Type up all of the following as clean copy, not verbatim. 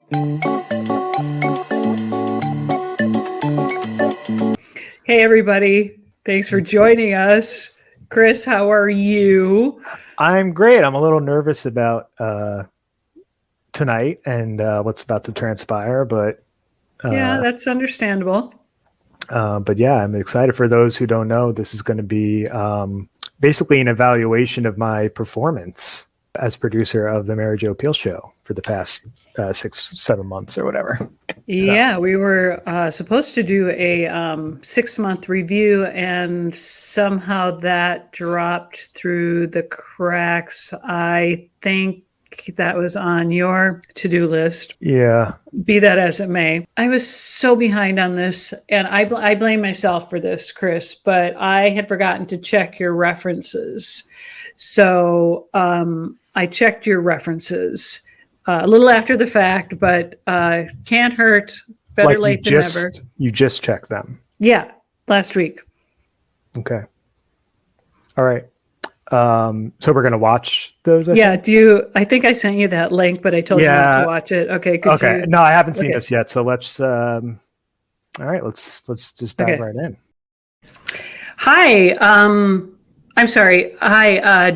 Hey, everybody. Thanks for joining us. Chris, how are you? I'm great. I'm a little nervous about tonight and what's about to transpire, but Yeah, that's understandable. But yeah, I'm excited. For those who don't know, this is going to be basically an evaluation of my performance as producer of the Mary Jo Pehl Show for the past 6-7 months or whatever. Yeah, we were supposed to do a 6-month review, and somehow that dropped through the cracks. I think that was on your to-do list. Yeah. Be that as it may. I was so behind on this, and I blame myself for this, Chris, but I had forgotten to check your references. So I checked your references a little after the fact, but can't hurt. Better Like late than never. You just checked them. Yeah, last week. Okay. All right. So we're going to watch those? I think I sent you that link, but I told you not to watch it. Okay. No, I haven't seen this yet. So let's, all right, let's just dive right in. Hi. I'm sorry. Hi,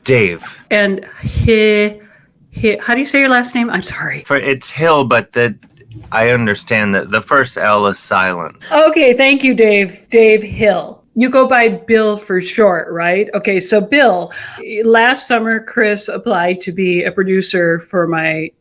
Dave. And how do you say your last name? I'm sorry. It's Hill, but I understand that the first L is silent. Okay, thank you, Dave. Dave Hill. You go by Bill for short, right? Okay, so Bill, last summer, Chris applied to be a producer for my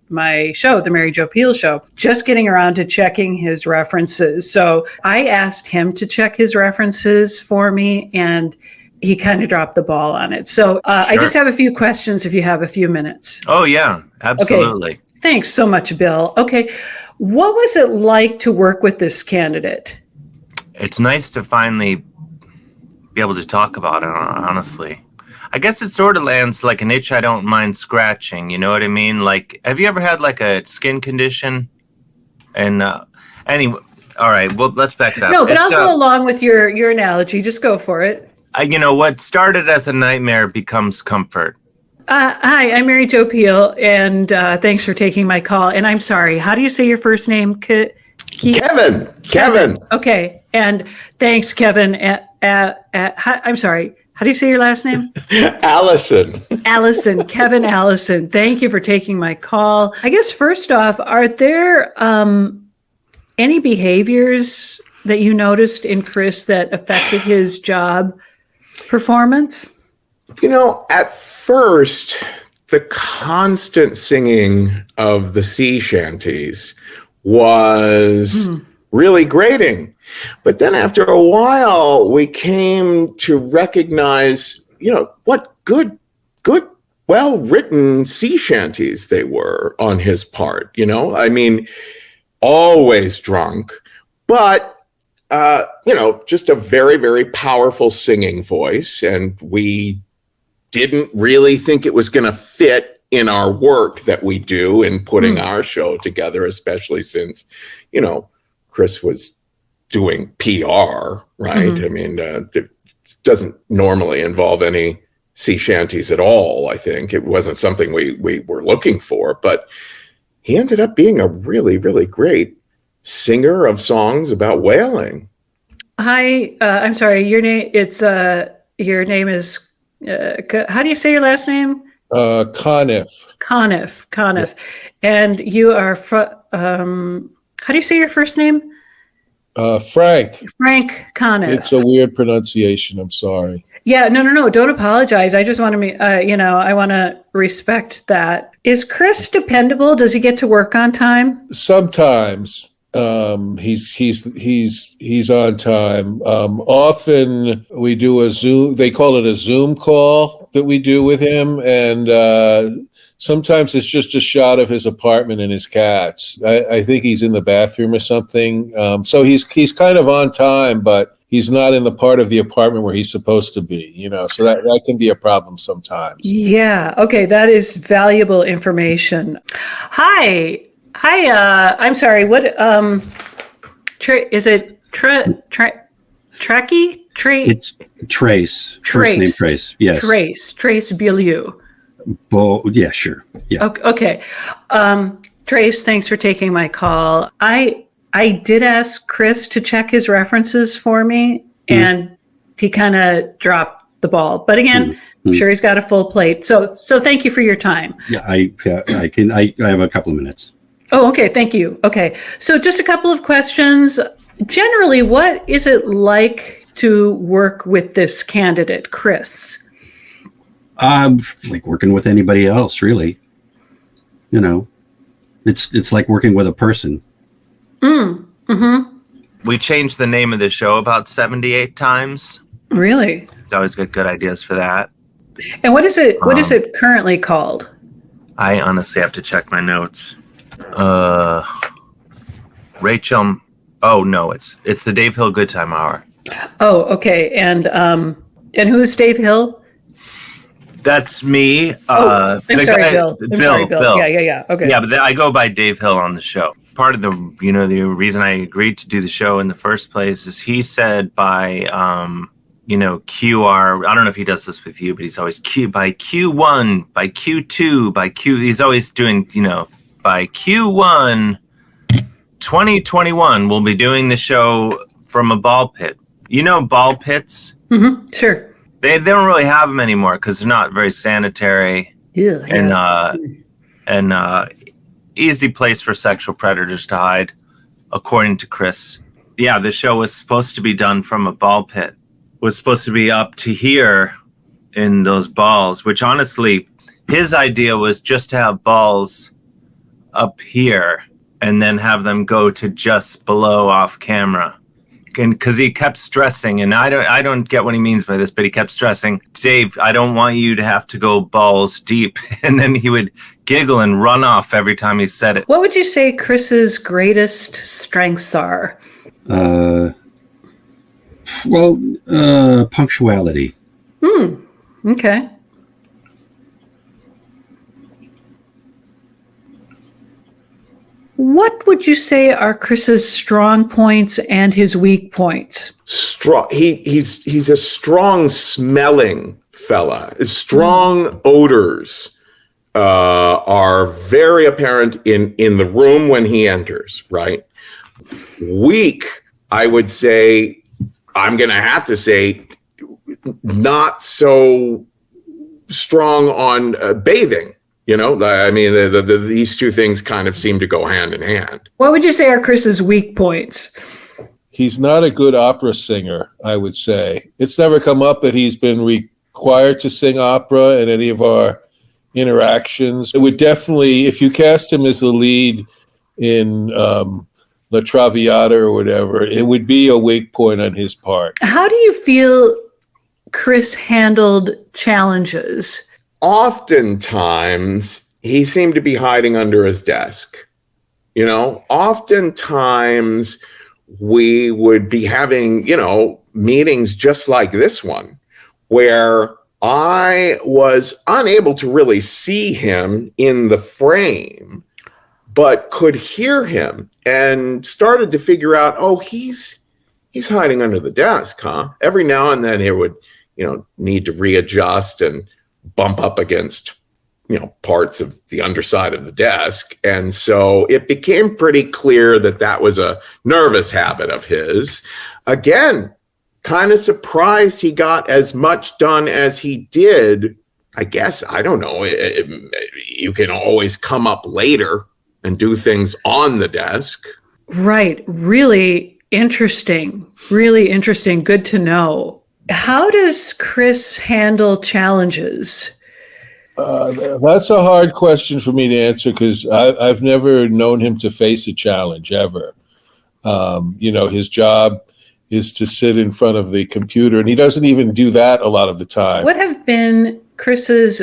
show, the Mary Jo Pehl Show, just getting around to checking his references. So I asked him to check his references for me, and he kind of dropped the ball on it. So sure. I just have a few questions if you have a few minutes. Oh, yeah, absolutely. Okay. Thanks so much, Bill. Okay, what was it like to work with this candidate? It's nice to finally be able to talk about it, honestly. I guess it sort of lands like an itch I don't mind scratching, you know what I mean? Like, have you ever had like a skin condition? And anyway, all right, well, let's back that up. No, but I'll go along with your analogy. Just go for it. You know, what started as a nightmare becomes comfort. Hi, I'm Mary Jo Pehl, and thanks for taking my call. And I'm sorry, how do you say your first name? Kevin. Okay, and thanks, Kevin. I'm sorry, how do you say your last name? Allison. Allison, Kevin Allison. Thank you for taking my call. I guess first off, are there any behaviors that you noticed in Chris that affected his job performance? You know, at first, the constant singing of the sea shanties was really grating. But then after a while, we came to recognize, you know, what good, well-written sea shanties they were on his part. You know, I mean, always drunk, but you know, just a very, very powerful singing voice. And we didn't really think it was going to fit in our work that we do in putting our show together, especially since, you know, Chris was doing PR, right? I mean, it doesn't normally involve any sea shanties at all, I think. It wasn't something we were looking for, but he ended up being a really, really great singer of songs about whaling. Hi, I'm sorry. Your name is. How do you say your last name? Conniff. Conniff. And you are how do you say your first name? Frank. Frank Conniff. It's a weird pronunciation. I'm sorry. Yeah, no. Don't apologize. I just want to, I want to respect that. Is Chris dependable? Does he get to work on time? Sometimes. He's on time. Often we do a Zoom. They call it a Zoom call that we do with him, and sometimes it's just a shot of his apartment and his cats. I think he's in the bathroom or something. So he's kind of on time, but he's not in the part of the apartment where he's supposed to be. You know, so that can be a problem sometimes. Yeah. Okay, that is valuable information. Hi. I'm sorry. What? Is it Trekkie? It's Trace. First name Trace. Yes. Trace Beaulieu. Yeah, sure. Yeah. Okay. Trace, thanks for taking my call. I did ask Chris to check his references for me, and he kind of dropped the ball. But again, I'm sure he's got a full plate. So thank you for your time. Yeah, I have a couple of minutes. Oh, okay. Thank you. Okay. So just a couple of questions. Generally, what is it like to work with this candidate, Chris? Like working with anybody else, really. You know, it's like working with a person. We changed the name of the show about 78 times. Really? It's always got good ideas for that. And what is it? What is it currently called? I honestly have to check my notes. Rachel. Oh no, it's the Dave Hill Good Time Hour. Oh, okay. And who's Dave Hill? That's me. I'm sorry, Bill. Bill. Yeah. Okay. Yeah, but I go by Dave Hill on the show. Part of the reason I agreed to do the show in the first place is he said by QR. I don't know if he does this with you, but he's always by Q1, by Q2, by Q. He's always doing by Q1 2021. We'll be doing the show from a ball pit. You know ball pits? Mm-hmm. Sure. They don't really have them anymore because they're not very sanitary. Yeah. And easy place for sexual predators to hide, according to Chris. Yeah, the show was supposed to be done from a ball pit. Was supposed to be up to here in those balls, which honestly, his idea was just to have balls up here and then have them go to just below off camera. And because he kept stressing, and I don't get what he means by this, but he kept stressing, Dave, I don't want you to have to go balls deep. And then he would giggle and run off every time he said it. What would you say Chris's greatest strengths are? Punctuality. Okay. What would you say are Chris's strong points and his weak points? Strong. He's a strong smelling fella. His strong odors are very apparent in the room when he enters, right? Weak, I would say, I'm going to have to say, not so strong on bathing. I mean, these two things kind of seem to go hand in hand. What would you say are Chris's weak points? He's not a good opera singer, I would say. It's never come up that he's been required to sing opera in any of our interactions. It would definitely, if you cast him as the lead in La Traviata or whatever, it would be a weak point on his part. How do you feel Chris handled challenges? Oftentimes, he seemed to be hiding under his desk. Oftentimes we would be having, meetings just like this one, where I was unable to really see him in the frame, but could hear him and started to figure out, oh, he's hiding under the desk, huh? Every now and then he would, need to readjust and bump up against, parts of the underside of the desk. And so it became pretty clear that was a nervous habit of his. Again, kind of surprised he got as much done as he did. I guess, I don't know, you can always come up later and do things on the desk. Right. Really interesting. Really interesting. Good to know. How does Chris handle challenges? That's a hard question for me to answer because I've never known him to face a challenge ever. His job is to sit in front of the computer, and he doesn't even do that a lot of the time. What have been Chris's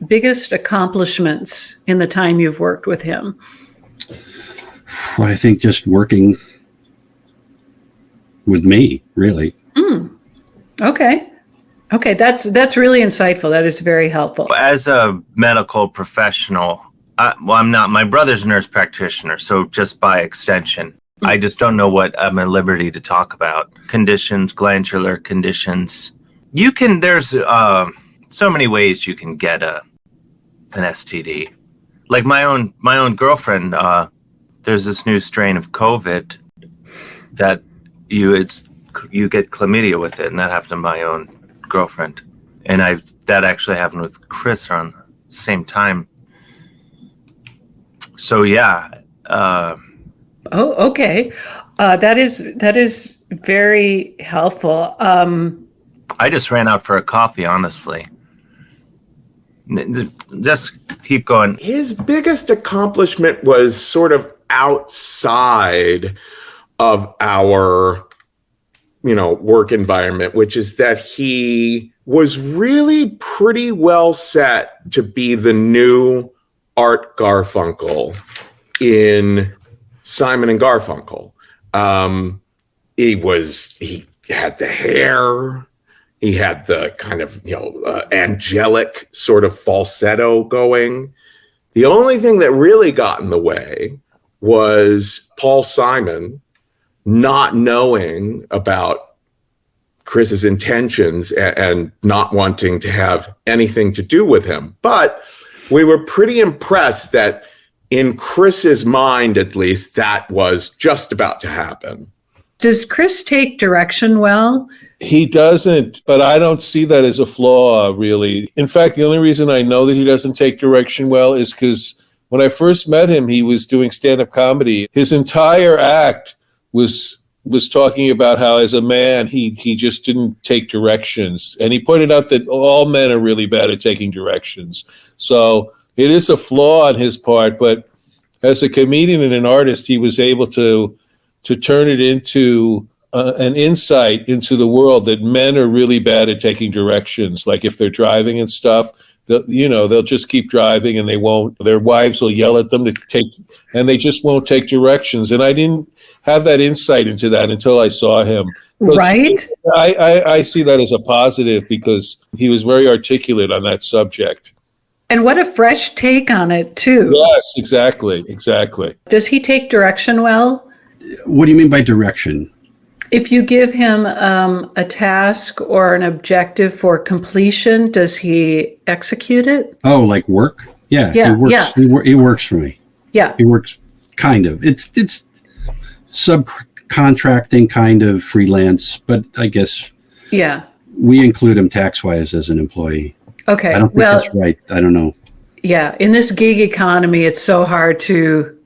biggest accomplishments in the time you've worked with him? Well, I think just working with me, really. Okay, that's really insightful. That is very helpful. As a medical professional, I'm not. My brother's a nurse practitioner, so just by extension, I just don't know what I'm at liberty to talk about. Conditions, glandular conditions. There's so many ways you can get an STD. like my own girlfriend, there's this new strain of COVID that you get chlamydia with it, and that happened to my own girlfriend. And that actually happened with Chris around the same time. So yeah. Okay. That is very helpful. I just ran out for a coffee, honestly. Just keep going. His biggest accomplishment was sort of outside of our, work environment, which is that he was really pretty well set to be the new Art Garfunkel in Simon and Garfunkel. He had the hair, he had the kind of, angelic sort of falsetto going. The only thing that really got in the way was Paul Simon not knowing about Chris's intentions and not wanting to have anything to do with him. But we were pretty impressed that in Chris's mind, at least, that was just about to happen. Does Chris take direction well? He doesn't, but I don't see that as a flaw, really. In fact, the only reason I know that he doesn't take direction well is because when I first met him, he was doing stand-up comedy. His entire act was talking about how, as a man, he just didn't take directions. And he pointed out that all men are really bad at taking directions. So it is a flaw on his part, but as a comedian and an artist, he was able to turn it into an insight into the world that men are really bad at taking directions. Like if they're driving and stuff, they'll just keep driving and their wives will yell at them and they just won't take directions. And I didn't have that insight into that until I saw him. But right. I see that as a positive because he was very articulate on that subject. And what a fresh take on it too. Yes, exactly. Does he take direction well? What do you mean by direction? If you give him a task or an objective for completion, does he execute it? Oh, like work? Yeah. Yeah, It works. yeah. It works for me. Yeah. It works kind of. It's subcontracting kind of freelance, but I guess we include him tax-wise as an employee. Okay. I don't think that's right. I don't know. Yeah. In this gig economy, it's so hard to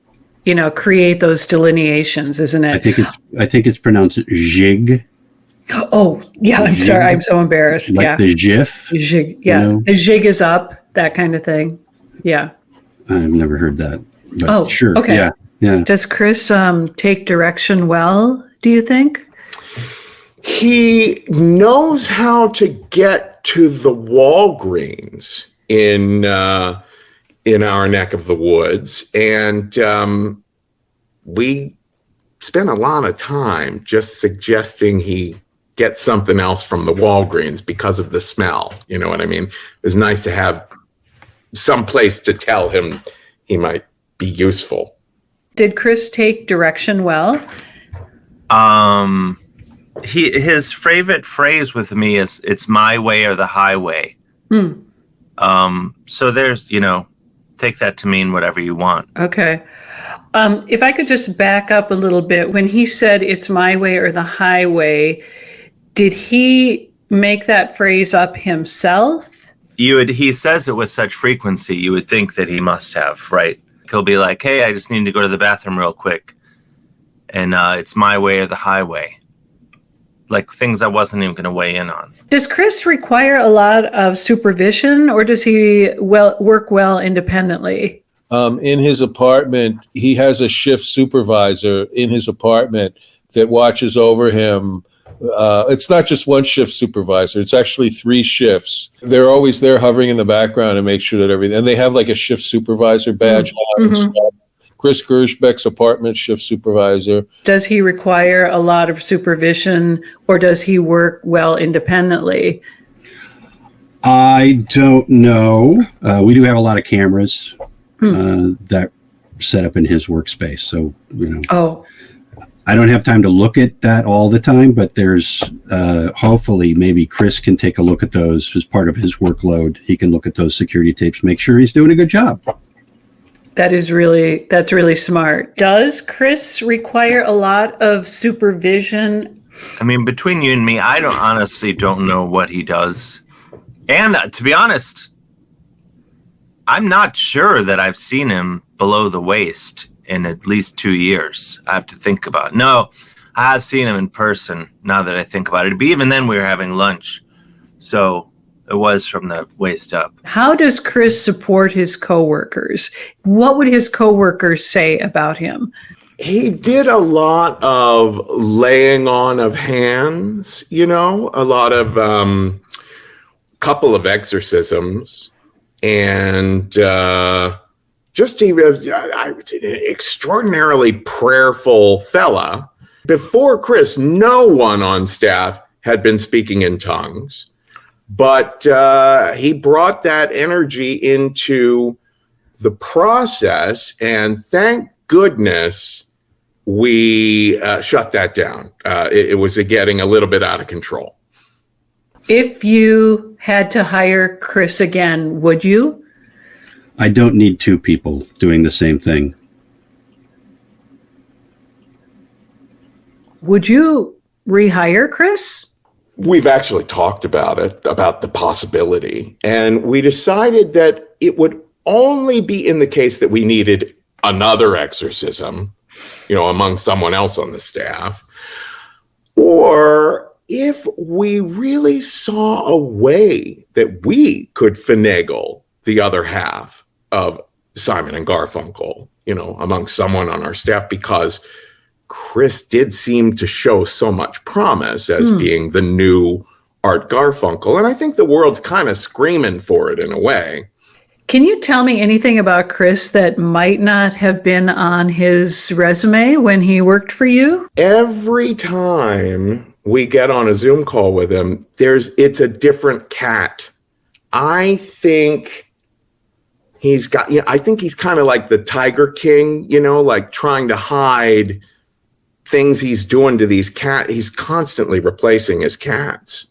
create those delineations, isn't it? I think it's pronounced jig. Oh, yeah. I'm sorry. I'm so embarrassed. Like the GIF. Jig. Yeah. The jig is up, that kind of thing. Yeah. I've never heard that. But sure. Okay. Yeah. Does Chris take direction well, do you think? He knows how to get to the Walgreens in our neck of the woods. And we spent a lot of time just suggesting he get something else from the Walgreens because of the smell. You know what I mean? It was nice to have some place to tell him he might be useful. Did Chris take direction well? His favorite phrase with me is "It's my way or the highway." So there's, take that to mean whatever you want. Okay. If I could just back up a little bit, when he said "it's my way or the highway," did he make that phrase up himself? He says it with such frequency, you would think that he must have, right? He'll be like, "Hey, I just need to go to the bathroom real quick," and it's my way or the highway. Like things I wasn't even going to weigh in on. Does Chris require a lot of supervision, or does he work well independently? In his apartment, he has a shift supervisor in his apartment that watches over him. It's not just one shift supervisor. It's actually 3 shifts. They're always there hovering in the background and make sure that everything, and they have like a shift supervisor badge on and stuff. Chris Gersbeck's apartment shift supervisor. Does he require a lot of supervision, or does he work well independently? I don't know. We do have a lot of cameras that set up in his workspace. So, I don't have time to look at that all the time, but there's hopefully maybe Chris can take a look at those as part of his workload. He can look at those security tapes, make sure he's doing a good job. That's really smart. Does Chris require a lot of supervision? I mean, between you and me, I honestly don't know what he does. And to be honest, I'm not sure that I've seen him below the waist in at least 2 years. I have to think about it. No, I have seen him in person now that I think about it. But even then, we were having lunch. So it was from the waist up. How does Chris support his coworkers? What would his coworkers say about him? He did a lot of laying on of hands, a lot of couple of exorcisms, and just he was an extraordinarily prayerful fella. Before Chris, no one on staff had been speaking in tongues, but he brought that energy into the process, and thank goodness we shut that down. It was getting a little bit out of control. If you had to hire Chris again, would you? I don't need two people doing the same thing. Would you rehire Chris? We've actually talked about it, about the possibility, and we decided that it would only be in the case that we needed another exorcism, among someone else on the staff, or if we really saw a way that we could finagle the other half of Simon and Garfunkel, among someone on our staff, because Chris did seem to show so much promise as being the new Art Garfunkel. And I think the world's kind of screaming for it in a way. Can you tell me anything about Chris that might not have been on his resume when he worked for you? Every time we get on a Zoom call with him, it's a different cat. I think he's got, I think he's kind of like the Tiger King, like trying to hide things he's doing to these cats. He's constantly replacing his cats.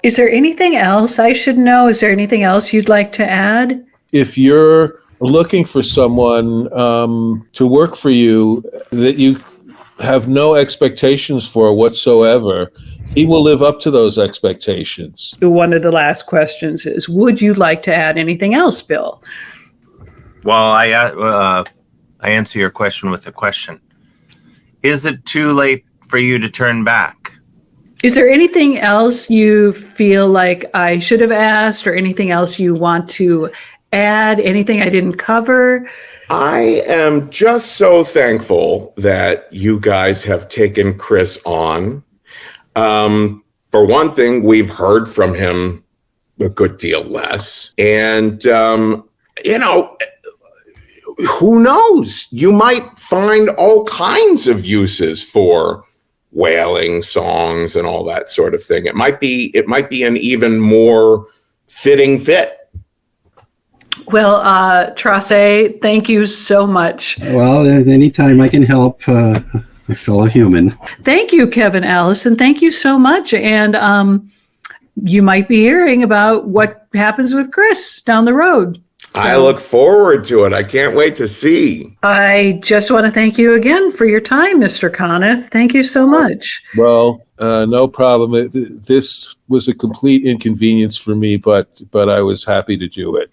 Is there anything else I should know? Is there anything else you'd like to add? If you're looking for someone to work for you that you have no expectations for whatsoever, he will live up to those expectations. One of the last questions is, would you like to add anything else, Bill? Well, I answer your question with a question. Is it too late for you to turn back? Is there anything else you feel like I should have asked, or anything else you want to add? Anything I didn't cover? I am just so thankful that you guys have taken Chris on. For one thing, we've heard from him a good deal less. And, who knows? You might find all kinds of uses for wailing songs and all that sort of thing. It might be an even more fitting fit. Well, Trace, thank you so much. Well, anytime I can help a fellow human. Thank you, Kevin Allison. Thank you so much. And you might be hearing about what happens with Chris down the road. So, I look forward to it. I can't wait to see. I just want to thank you again for your time, Mr. Conniff. Thank you so much. Well, no problem. This was a complete inconvenience for me, but I was happy to do it.